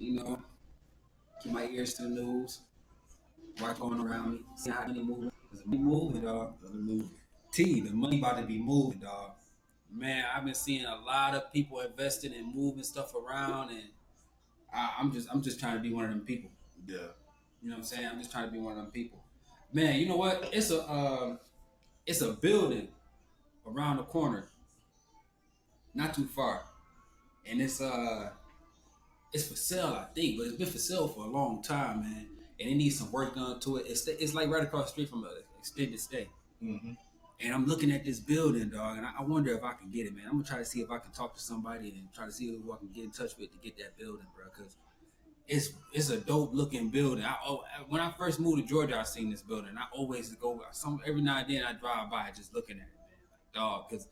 You know, keep my ears to the news, watch going around me, see how money moving. Cause the money moving, dog. The money about to be moving, dog. Man, I've been seeing a lot of people investing and moving stuff around, and I'm just trying to be one of them people. Yeah. You know what I'm saying? I'm just trying to be one of them people. Man, you know what? It's a building around the corner, not too far, and it's for sale, I think, but it's been for sale for a long time, man. And it needs some work done to it. It's like right across the street from an extended stay. Mm-hmm. And I'm looking at this building, dog, and I wonder if I can get it, man. I'm gonna try to see if I can talk to somebody and try to see who I can get in touch with to get that building, bro. Because it's a dope looking building. When I first moved to Georgia, I seen this building. I always go every now and then I drive by just looking at it, man. Like, dog, because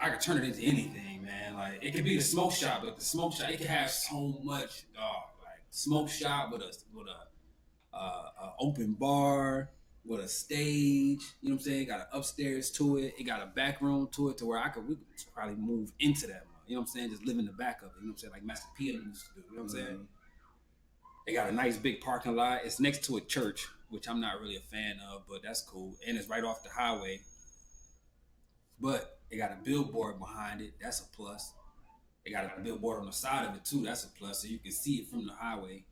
I could turn it into anything, man. Like it could be the smoke shop, but the smoke shop it could have so much, dog. Like smoke shop with a open bar with a stage. You know what I'm saying? It got an upstairs to it. It got a back room to it to where we could probably move into that. You know what I'm saying? Just live in the back of it. You know what I'm saying? Like Master P used to do. You know what I'm saying? They got a nice big parking lot. It's next to a church, which I'm not really a fan of, but that's cool. And it's right off the highway. But they got a billboard behind it. That's a plus. They got a billboard on the side of it too. That's a plus, so you can see it from the highway.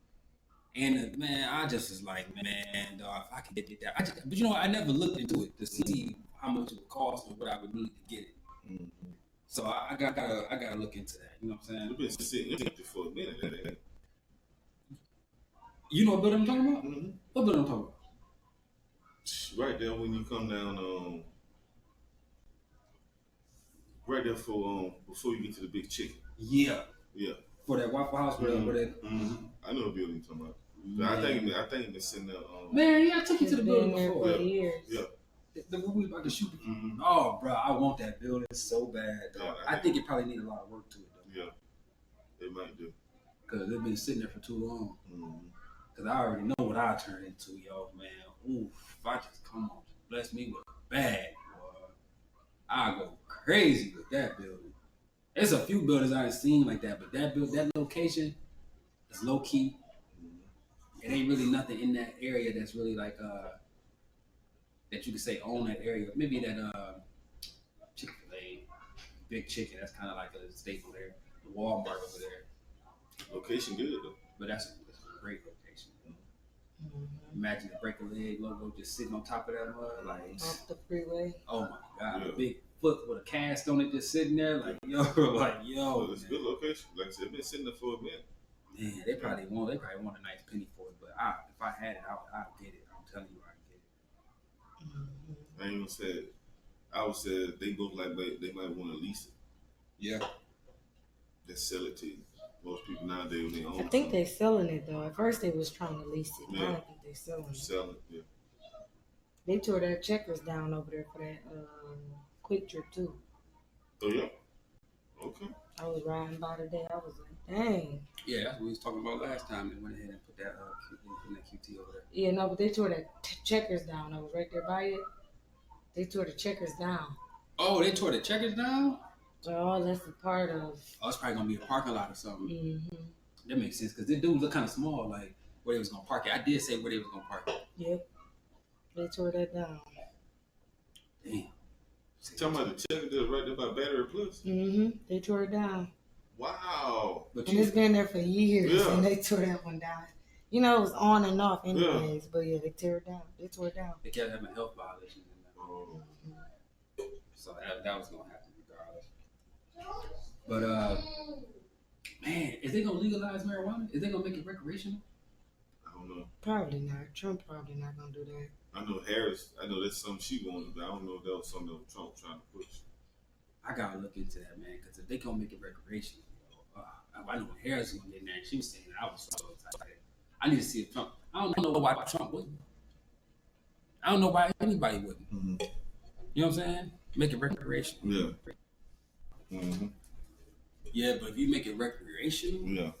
And man, I just was like, man, dog, if I can get that. But you know, I never looked into it to see how much it would cost or what I would need to get it. Mm-hmm. So I gotta look into that. You know what I'm saying? You've been sitting for a minute. You know what building I'm talking about? Mm-hmm. What building I'm talking about? Right there when you come down, right there for before you get to the big chicken. Yeah. Yeah. For that Waffle House, where I know the building you're talking about. I think you've been sitting there. Man, yeah, I took you to the building before. For years. Yeah. The movie about the shooting. Mm-hmm. Oh, bro, I want that building so bad. Yeah, I think it probably need a lot of work to it, though. Yeah, it might do. Because they've been sitting there for too long. Because I already know what I turn into, yo, man. Oof, if I just come on, bless me with a bag, boy, I go crazy with that building. There's a few buildings I ain't seen like that, but that location is low key. It ain't really nothing in that area that's really like that you could say own that area. Maybe that Chick-fil-A, Big Chicken. That's kind of like a staple there. The Walmart over there. Location good though. But that's a great location. Mm-hmm. Imagine the Break a Leg logo just sitting on top of that mud, like off the freeway. Oh my God, a big foot with a cast on it, just sitting there, like yo. Well, it's a good location. Like I said, it's been sitting there for a minute. Man, they probably want a nice penny for it, but if I had it, I'd get it. I'm telling you, I'd get it. Mm-hmm. I ain't gonna say it. I would say they look like they might want to lease it. Yeah. Just sell it to you. Most people nowadays when they own it. I think they're selling it though. At first they was trying to lease it. Yeah. I don't think they're selling it. Selling it, yeah. They tore that Checkers down over there for that Quick Trip too. Oh yeah. Okay. I was riding by today. I was like, dang. Yeah, that's what we was talking about last time. They went ahead and put that QT over there. Yeah, no, but they tore that Checkers down. I was right there by it. They tore the Checkers down. Oh, they tore the Checkers down? Oh, that's a part of. Oh, it's probably gonna be a parking lot or something. Mm-hmm. That makes sense because the dudes look kind of small, like where they was gonna park it. I did say where they was gonna park it. Yep. They tore that down. Damn. Talking about the Checkers that's right there by Battery Plus? Mm-hmm. They tore it down. Wow. And it's been there for years, and they tore that one down. You know, it was on and off anyways, but yeah, they tore it down. They tore it down. They kept having health violations in there. Mm-hmm. So that was gonna happen regardless. But man, is they gonna legalize marijuana? Is they gonna make it recreational? I don't know. Probably not. Trump probably not gonna do that. I know Harris. I know that's something she wanted, but I don't know if that was something that Trump trying to push. I gotta look into that, man, because if they gonna make it recreational, I know when Harris went in there and she was saying that, I was so excited. I need to see if Trump. I don't know why Trump wouldn't. I don't know why anybody wouldn't. Mm-hmm. You know what I'm saying? Make it recreational. Yeah. Mm-hmm. Yeah, but if you make it recreational, yeah,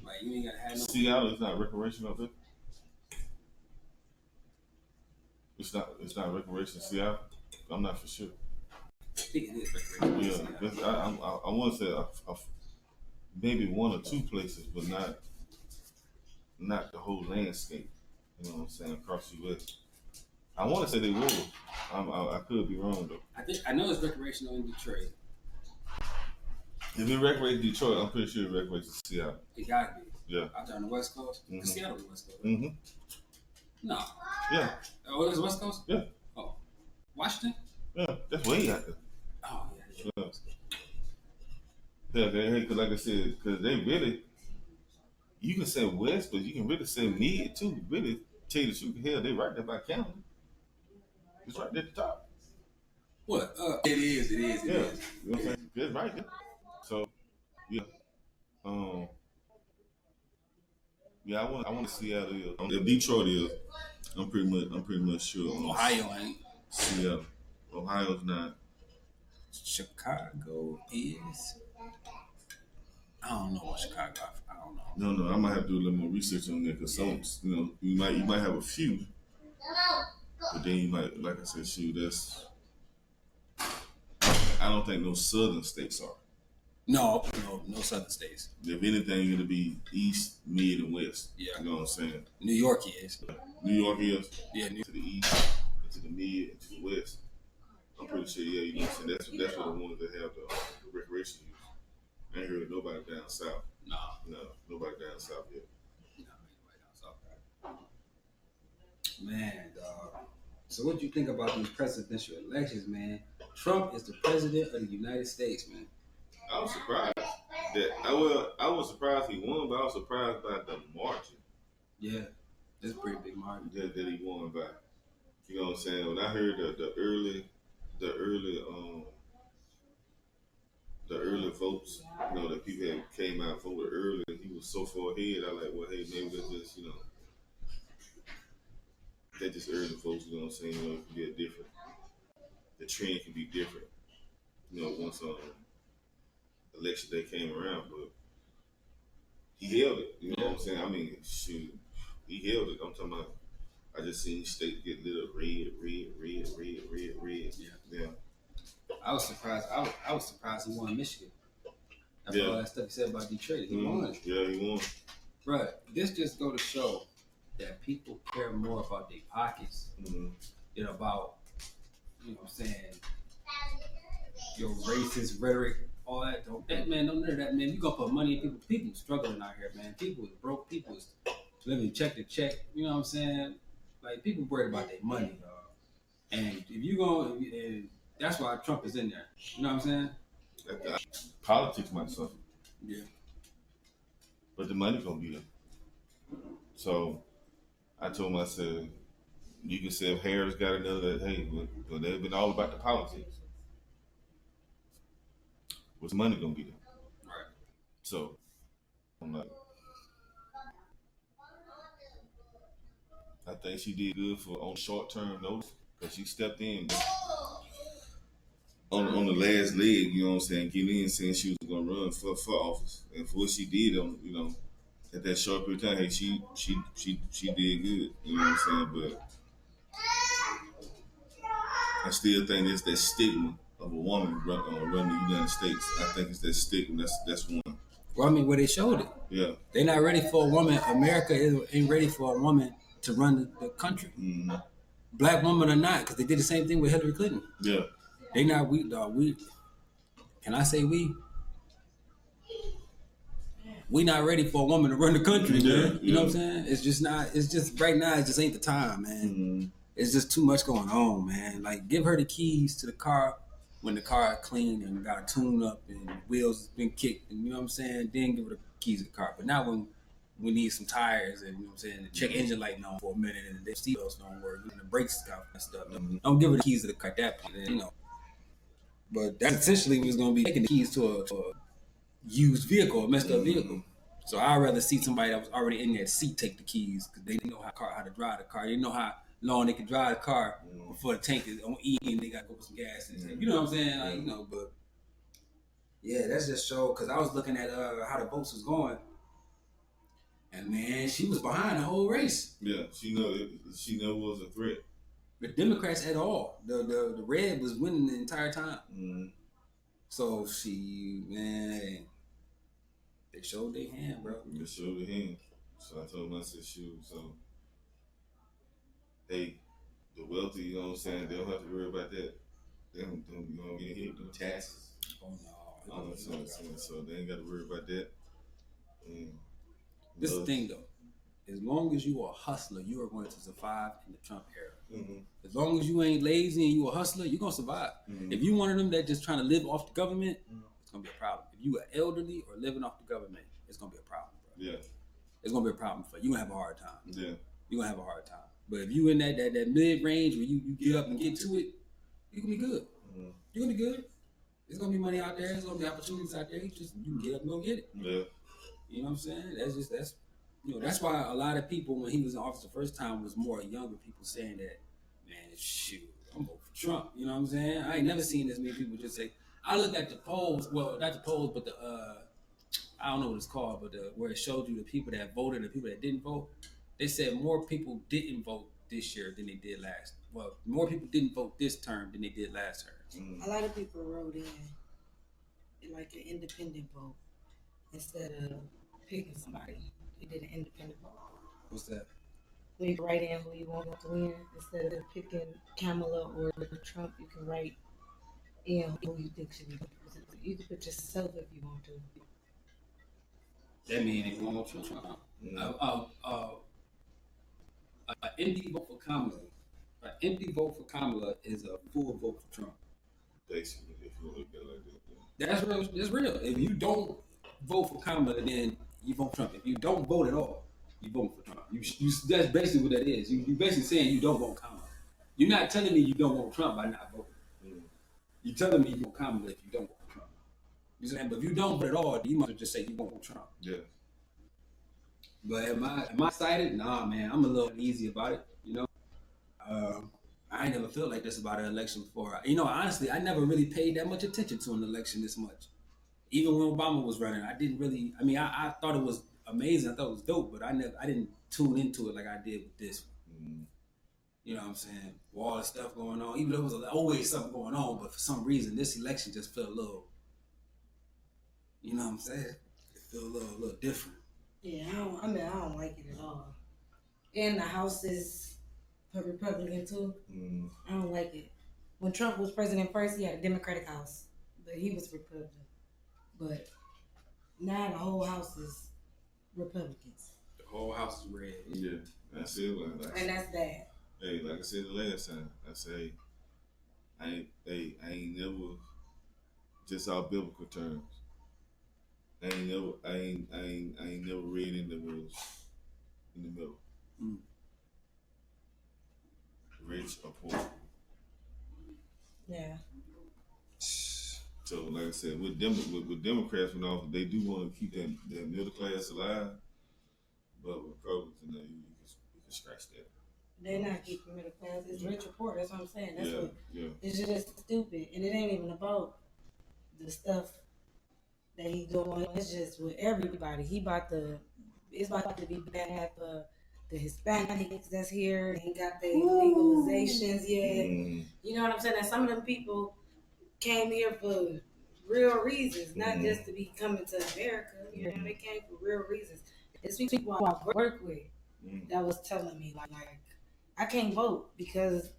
like you ain't gotta have no. Seattle is not recreational, is it? It's not recreational Seattle. I'm not for sure. I think it is recreational. Yeah, I want to say maybe one or two places, but not the whole landscape. You know what I'm saying? Across the U.S. I want to say they will. I could be wrong though. I know it's recreational in Detroit. If it regulates Detroit, I'm pretty sure it regulates Seattle. It gotta be. Yeah. Out there on the West Coast. Mm-hmm. Seattle the West Coast. Right? Mm-hmm. No. Yeah. Oh, it's West Coast. Yeah. Oh, Washington. Yeah, that's way out there. Oh yeah. Yeah, because like I said, because they really, you can say West, but you can really say mid too. Really, tell you the truth, hell, they right there by county. It's right there at the top. What? It is. Yeah. You know what I'm saying? It's right there. So, yeah. Yeah, I want to see Seattle is. If Detroit is, I'm pretty much sure. Ohio ain't. Seattle. Ohio's not. Chicago is. I don't know what Chicago. I don't know. No, I might have to do a little more research on that because some, you might have a few, but then you might, like I said, shoot, that's. I don't think no southern states are. No southern states. If anything, it'll be east, mid, and west. Yeah. You know what I'm saying? New York is. New York is. Yeah. To the east, to the mid, and to the west. I'm pretty sure. Yeah, you know what I'm saying. That's what the ones that have the recreation use. I ain't heard of nobody down south. No, nobody down south yet. No, nobody down south. Man, dog. So what do you think about these presidential elections, man? Trump is the president of the United States, man. I was surprised that I was surprised he won, but I was surprised by the margin. Yeah, it's a pretty big margin that he won by. You know what I'm saying? When I heard the early votes, that people had came out and voted early, and he was so far ahead. I like, well, hey, maybe that's just that just early votes. You know what I'm saying? It can be different. The trend can be different. Once election day came around, but he held it. You know what I'm saying? I mean, shoot, he held it. I'm talking about. I just seen states get lit up red. Yeah. I was surprised. I was surprised he won Michigan. After all that stuff he said about Detroit, he won. Yeah, he won. Bruh, this just go to show that people care more about their pockets than about, you know what I'm saying, your racist rhetoric, all that. Don't none of that, man. You gonna put money in people. People struggling out here, man. People is broke. People is living check to check. You know what I'm saying? Like, people worried about their money, dog. And if you go, that's why Trump is in there. You know what I'm saying? Politics might suffer. Yeah. But the money gonna be there. So I told him, I said, you can say if Harris got another, hey, well, they've been all about the politics. What's money gonna be there? Right. So I'm like, I think she did good on short-term notice because she stepped in on the last leg. You know what I'm saying? Get in, saying she was gonna run for office, and for what she did at that short period of time, hey, she did good. You know what I'm saying? But I still think it's that stigma of a woman running the United States. I think it's that stigma. That's one. Well, I mean, where they showed it. Yeah. They're not ready for a woman. America ain't ready for a woman to run the country. Mm-hmm. Black women are not, because they did the same thing with Hillary Clinton. Yeah. They not weak, dog. Can I say we? We not ready for a woman to run the country, man. You know what I'm saying? It's just not. It's just right now. It just ain't the time, man. Mm-hmm. It's just too much going on, man. Like, give her the keys to the car when the car is clean and got a tune up and wheels been kicked, and you know what I'm saying. Then give her the keys to the car. But not when we need some tires and, you know what I'm saying, the check engine light on for a minute and the seatbelts don't work and the brakes got messed up. Mm-hmm. Don't give her the keys to the car at that point, But that's essentially what's going to be taking the keys to a used vehicle, a messed up vehicle. So I'd rather see somebody that was already in that seat take the keys because they know how to drive the car. They know how long they can drive the car before the tank is on E and they got to go put some gas in the tank. You know what I'm saying? Like, but yeah, that's just show, because I was looking at how the votes was going. And man, she was behind the whole race. Yeah, she never was a threat. The Democrats at all. The red was winning the entire time. Mm-hmm. So They showed their hand, bro. They showed their hand. So I told him, I said, shoot, so hey, the wealthy, you know what I'm saying, they don't have to worry about that. They don't you know, get hit with taxes. Oh no. So they ain't got to worry about that. This is the thing though. As long as you are a hustler, you are going to survive in the Trump era. Mm-hmm. As long as you ain't lazy and you a hustler, you're gonna survive. Mm-hmm. If you one of them that just trying to live off the government, it's gonna be a problem. If you are elderly or living off the government, it's gonna be a problem, bro. Yeah. It's gonna be a problem for you. You're gonna have a hard time. Yeah. You're gonna have a hard time. But if you in that mid range where you get up and get to it, you can be good. Mm-hmm. You're gonna be good. There's gonna be money out there. There's gonna be opportunities out there. You can get up and go get it. Yeah. You know what I'm saying? That's why a lot of people, when he was in office the first time, was more younger people saying that, man, shoot, I'm voting for Trump. You know what I'm saying? I ain't never seen this many people just say. I looked at the polls. Well, not the polls, but the I don't know what it's called, but where it showed you the people that voted and the people that didn't vote. They said more people didn't vote this year than they did last. Well, more people didn't vote this term than they did last term. A lot of people wrote in like an independent vote instead of picking somebody. They did an independent vote. What's that? So you can write in who you want to win instead of picking Kamala or Trump. You can write in who you think should be president. You can put yourself if you want to. That means if you want Trump. An empty vote for Kamala. An empty vote for Kamala is a full vote for Trump. Basically, if you look at it like that. That's real. That's real. If you don't vote for Kamala, then you vote Trump. If you don't vote at all, you vote for Trump. That's basically what that is. You basically saying you don't want Kamala. You're not telling me you don't want Trump by not voting. You're telling me you want Kamala if you don't want Trump. You saying, but if you don't vote at all, you might just say you won't want Trump. Yeah. But am I excited? Nah, man. I'm a little uneasy about it. You know, I ain't never felt like this about an election before. You know, honestly, I never really paid that much attention to an election this much. Even when Obama was running, I didn't really. I mean, I thought it was amazing. I thought it was dope, but I didn't tune into it like I did with this one. You know what I'm saying? With all the stuff going on, even though there was always something going on, but for some reason, this election just felt a little. You know what I'm saying? It felt a little different. Yeah, I don't like it at all. And the House is Republican too. I don't like it. When Trump was president first, he had a Democratic House, but he was Republican. But now the whole House is Republicans. The whole House is red. Yeah, that's it. And that's bad. Hey, like I said the last time, I say, I ain't never just our biblical terms. I ain't never read in the middle. Rich or poor. Yeah. So, like I said, with Democrats and all, they do want to keep that middle class alive. But with Republicans, you can scratch that. They're not keeping middle class. It's rich or poor. That's what I'm saying. It's just stupid, and it ain't even about the stuff that he's doing. It's just with everybody. It's about to be bad for the Hispanics that's here. They ain't got their legalizations yet. You know what I'm saying? And some of them people came here for real reasons, not just to be coming to America. You know, they came for real reasons. It's people I work with that was telling me like I can't vote because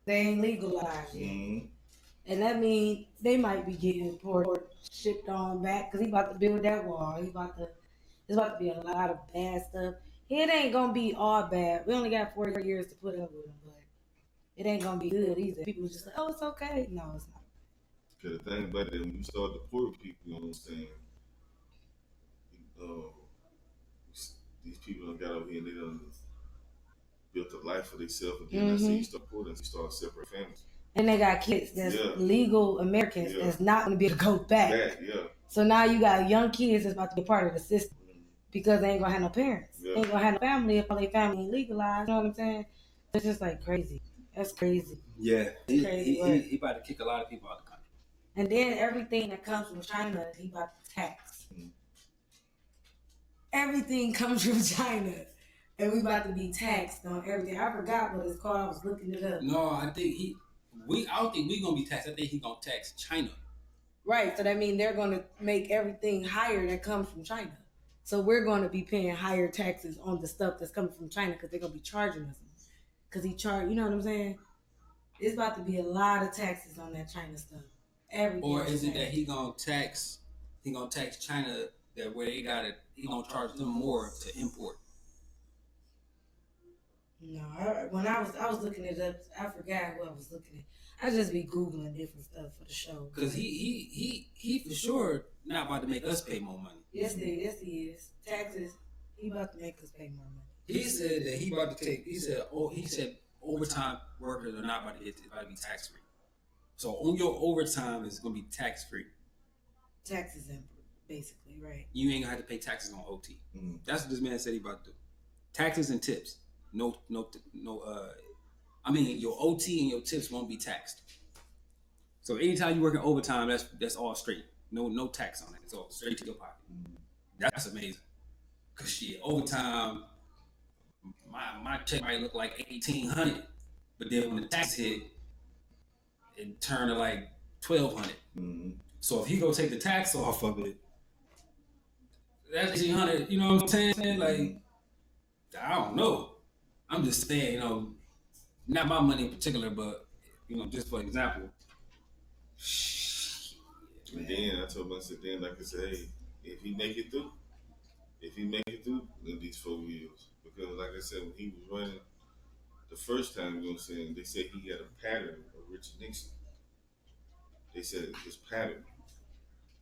they ain't legalized yet. And that means they might be getting shipped on back because he about to build that wall. It's about to be a lot of bad stuff. It ain't gonna be all bad. We only got 4 years to put up with him, but it ain't gonna be good either. People was just like, oh, it's okay. No, it's not. Because the thing about it, when you start deporting people, you know what I'm saying? These people done got over here and they done built a life for themselves again. That's how you start deporting, you start separating families. And they got kids that's legal Americans that's not going to be able to go back. So now you got young kids that's about to be part of the system because they ain't going to have no parents. They ain't going to have no family if all their family ain't legalized. You know what I'm saying? It's just like crazy. That's crazy. Yeah. He about to kick a lot of people out of the country. And then everything that comes from China, he about to tax. Everything comes from China. And we about to be taxed on everything. I forgot what it's called. I was looking it up. No, I don't think we gonna be taxed. I think he gonna tax China. Right. So that means they're gonna make everything higher that comes from China. So we're going to be paying higher taxes on the stuff that's coming from China because they're going to be charging us. Because you know what I'm saying? It's about to be a lot of taxes on that China stuff. Or is it that he gonna tax China that where he gonna charge them more to import? No, when I was looking it up, I forgot what I was looking at. I just be googling different stuff for the show. Cause he for sure not about to make us pay more money. Yes, he is. Taxes. He about to make us pay more money. He said that he about to take. He said overtime workers are not about to be tax free. So on your overtime is gonna be tax free. Taxes and basically, right? You ain't gonna have to pay taxes on OT. Mm-hmm. That's what this man said he about to do. Taxes and tips. No. I mean, your OT and your tips won't be taxed. So anytime you work in overtime, that's all straight. No tax on it. It's all straight to your pocket. Mm-hmm. That's amazing. Cause shit, overtime, my check might look like $1,800, but then when the tax hit, it turned to like $1,200. Mm-hmm. So if he go take the tax off of it, that's $1,800. You know what I'm saying? Like, I don't know. I'm just saying, not my money in particular, but just for example. And then I told myself, like I said, hey, if he make it through in these 4 years, because like I said, when he was running the first time, they said he had a pattern of Richard Nixon. They said his pattern.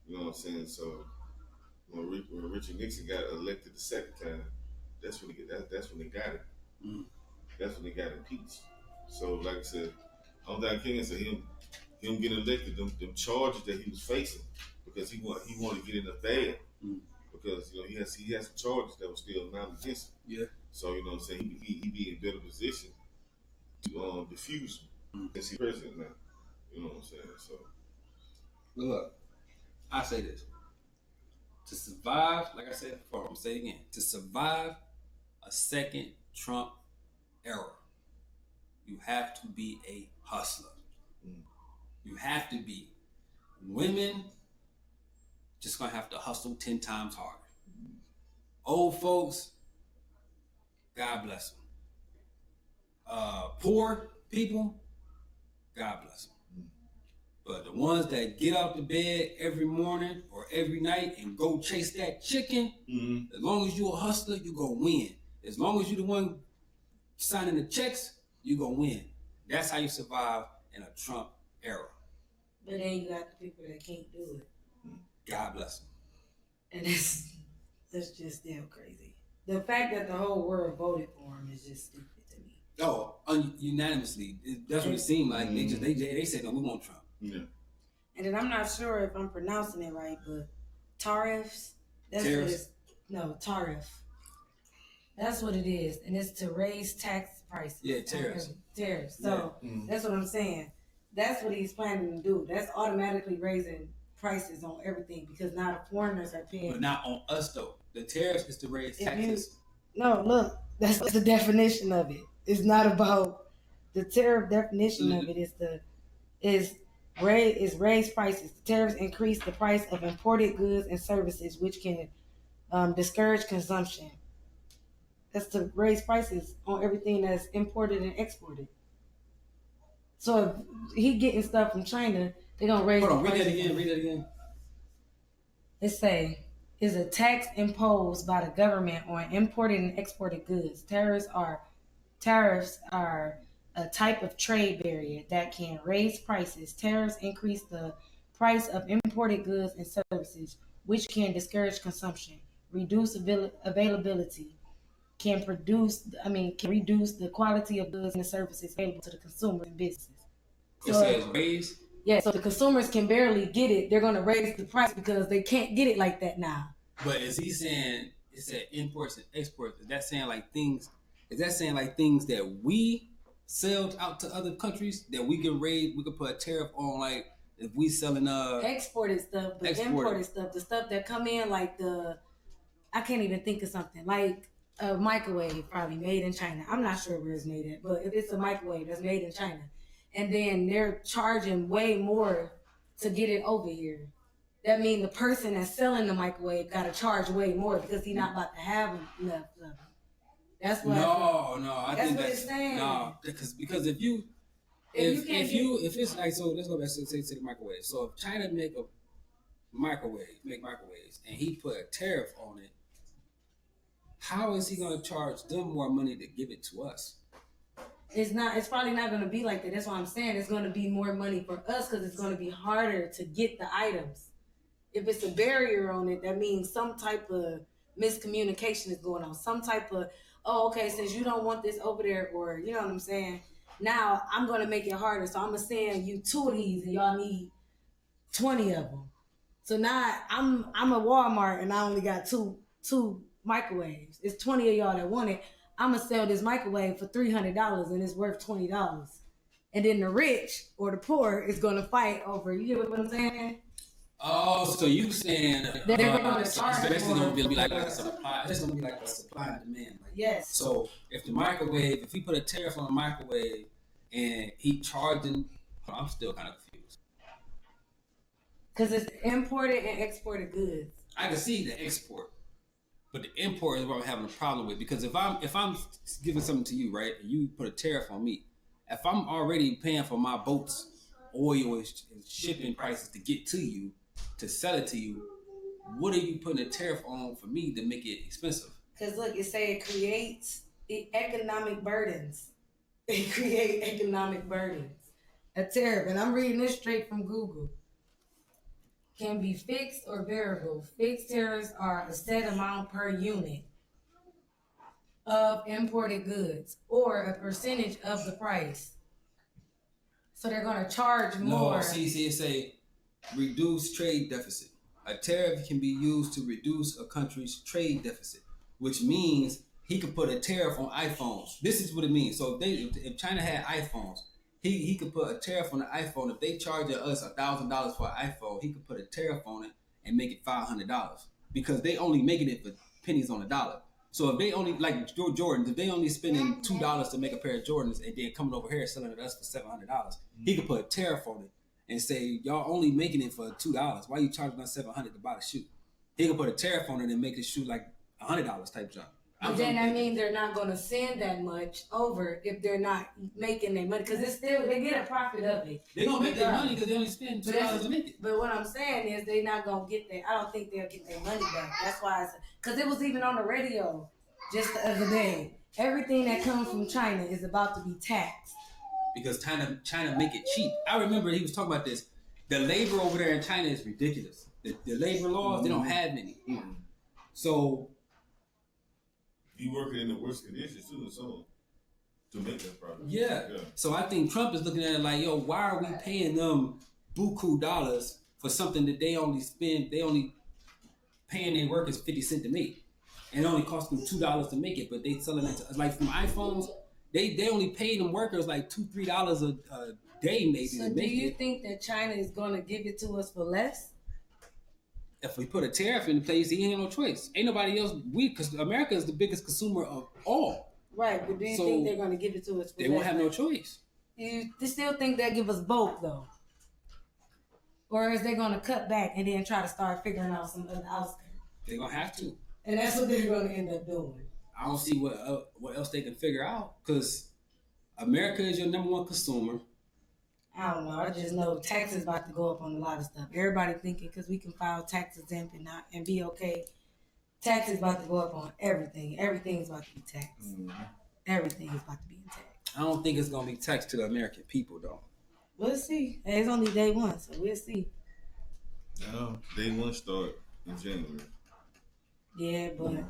You know what I'm saying? So when Richard Nixon got elected the second time, that's when they got it. Mm. That's when they got impeached. So like I said, on that king said him getting elected, them charges that he was facing, because he wanted to get in the bad. Mm. Because he has some charges that were still not against him. Yeah. So you know what I'm saying, he be in better position to diffuse them since he's president now. You know what I'm saying? So look, I say this. To survive, like I said before, I'm gonna say it again. To survive a second Trump era, you have to be a hustler. Mm. You have to be. Women just gonna have to hustle 10 times harder. Mm. Old folks, God bless them. Poor people, God bless them. But the ones that get out the bed every morning or every night and go chase that chicken, mm-hmm. As long as you're a hustler, you gonna win. As long as you're the one signing the checks, you gonna win. That's how you survive in a Trump era. But then you got the people that can't do it. God bless them. And that's just damn crazy. The fact that the whole world voted for him is just stupid to me. Oh, unanimously. That's what it seemed like. Mm-hmm. They said, no, we want Trump. Yeah. And then I'm not sure if I'm pronouncing it right, but tariffs. Tariff. That's what it is, and it's to raise tax prices. Yeah, tariffs. So That's what I'm saying. That's what he's planning to do. That's automatically raising prices on everything because now the foreigners are paying. But not on us though. The tariffs is to raise taxes. Look, that's the definition of it. It's not about the tariff definition of it. Is raise prices. The tariffs increase the price of imported goods and services, which can discourage consumption. That's to raise prices on everything that's imported and exported. So if he getting stuff from China, they're gonna raise. Hold on, read that again. It say is a tax imposed by the government on imported and exported goods. Tariffs are a type of trade barrier that can raise prices. Tariffs increase the price of imported goods and services, which can discourage consumption, reduce availability, can reduce the quality of goods and services available to the consumers and businesses. It says raise? Yeah, so the consumers can barely get it. They're going to raise the price because they can't get it like that now. But is he saying, it said imports and exports, is that saying like things that we sell out to other countries that we can put a tariff on, like if we selling exported stuff, but imported stuff, the stuff that come in like I can't even think of something like a microwave probably made in China. I'm not sure where it's made at, but if it's a microwave that's made in China, and then they're charging way more to get it over here. that means the person that's selling the microwave got to charge way more because he's not about to have enough of it. That's what. I think what it's saying. No, because if it's like, so let's go back to the microwave. So if China make microwaves, and he put a tariff on it, how is he going to charge them more money to give it to us? It's probably not going to be like that. That's what I'm saying. It's going to be more money for us because it's going to be harder to get the items. If it's a barrier on it, that means some type of miscommunication is going on. Some type of, okay, since you don't want this over there, or you know what I'm saying, now I'm going to make it harder. So I'm going to send you 2 of these and y'all need 20 of them. So now I'm a Walmart and I only got two microwaves. It's 20 of y'all that want it. I'm gonna sell this microwave for $300 and it's worth $20. And then the rich or the poor is gonna fight over. You get what I'm saying? Oh, so you saying they're gonna charge basically gonna be like a supply. It's gonna be like a supply and demand. Like, yes. So if he put a tariff on a microwave and he charging, I'm still kind of confused. Because it's imported and exported goods. I can see the export. But the import is what I'm having a problem with, because if I'm giving something to you, right, and you put a tariff on me, if I'm already paying for my boat's oil and shipping prices to get to you, to sell it to you, what are you putting a tariff on for me to make it expensive? Because look, it creates economic burdens. It creates economic burdens. A tariff, and I'm reading this straight from Google. Can be fixed or variable. Fixed tariffs are a set amount per unit of imported goods or a percentage of the price. So they're going to charge more. No, see, it say reduce trade deficit. A tariff can be used to reduce a country's trade deficit, which means he could put a tariff on iPhones. This is what it means. So if China had iPhones, he could put a tariff on the iPhone. If they charge us $1,000 for an iPhone, he could put a tariff on it and make it $500 because they only making it for pennies on the dollar. So if they only, like Jordans, if they only spending $2 to make a pair of Jordans and then coming over here selling it to us for $700, he could put a tariff on it and say, y'all only making it for $2. Why are you charging us $700 to buy the shoe? He could put a tariff on it and make the shoe like $100 type jump. But then I mean they're not going to send that much over if they're not making their money, because it's still, they get a profit of it. They're going to make their money because they only spend $2 to make it. But what I'm saying is they're not going to get their, I don't think they'll get their money back. That's why, because it was even on the radio just the other day. Everything that comes from China is about to be taxed. Because China make it cheap. I remember he was talking about this. The labor over there in China is ridiculous. The labor laws, they don't have any. So you working in the worst conditions too, so to make that profit. Yeah. So I think Trump is looking at it like, yo, why are we paying them buku dollars for something that they only paying their workers 50 cents to make, and it only cost them $2 to make it, but they selling it to, like from iPhones, they only pay them workers like $2-3 a day maybe. So do you think that China is going to give it to us for less? If we put a tariff in place, he ain't no choice. Ain't nobody else. Because America is the biggest consumer of all. Right, but do you think they're going to give it to us for less? They won't have no choice. You still think they'll give us both, though? Or is they going to cut back and then try to start figuring out some other outskirts? They're going to have to. And that's what they're going to end up doing. I don't see what else they can figure out, because America is your number one consumer. I don't know. I just know taxes about to go up on a lot of stuff. Everybody thinking because we can file tax exempt and be okay. Taxes about to go up on everything. Everything's about to be taxed. Everything is about to be taxed. I don't think it's going to be taxed to the American people, though. We'll see. Hey, it's only day one, so we'll see. No, day one start in January. Yeah, but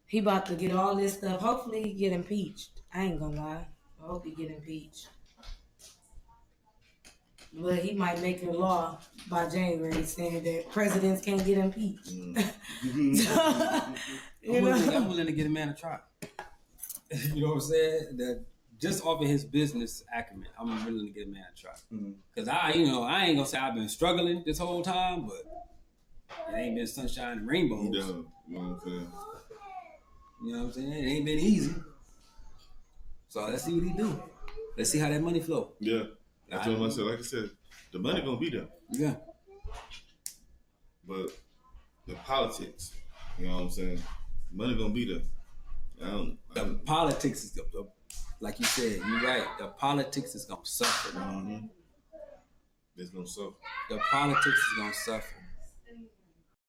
he about to get all this stuff. Hopefully he get impeached. I ain't gonna lie. I hope he get impeached. But he might make a law by January saying that presidents can't get impeached. I'm willing to get a man a try. You know what I'm saying? That just off of his business acumen, I'm willing to get a man a try. Because I ain't gonna say I've been struggling this whole time, but it ain't been sunshine and rainbows. You know what I'm saying? You know what I'm saying? It ain't been easy. So let's see what he do. Let's see how that money flow. Yeah. I told myself, like I said, the money gonna be there. Yeah. But the politics, you know what I'm saying? Money gonna be there. The politics is like you said. You're right. The politics is gonna suffer. Mm-hmm. It's gonna suffer. The politics is gonna suffer.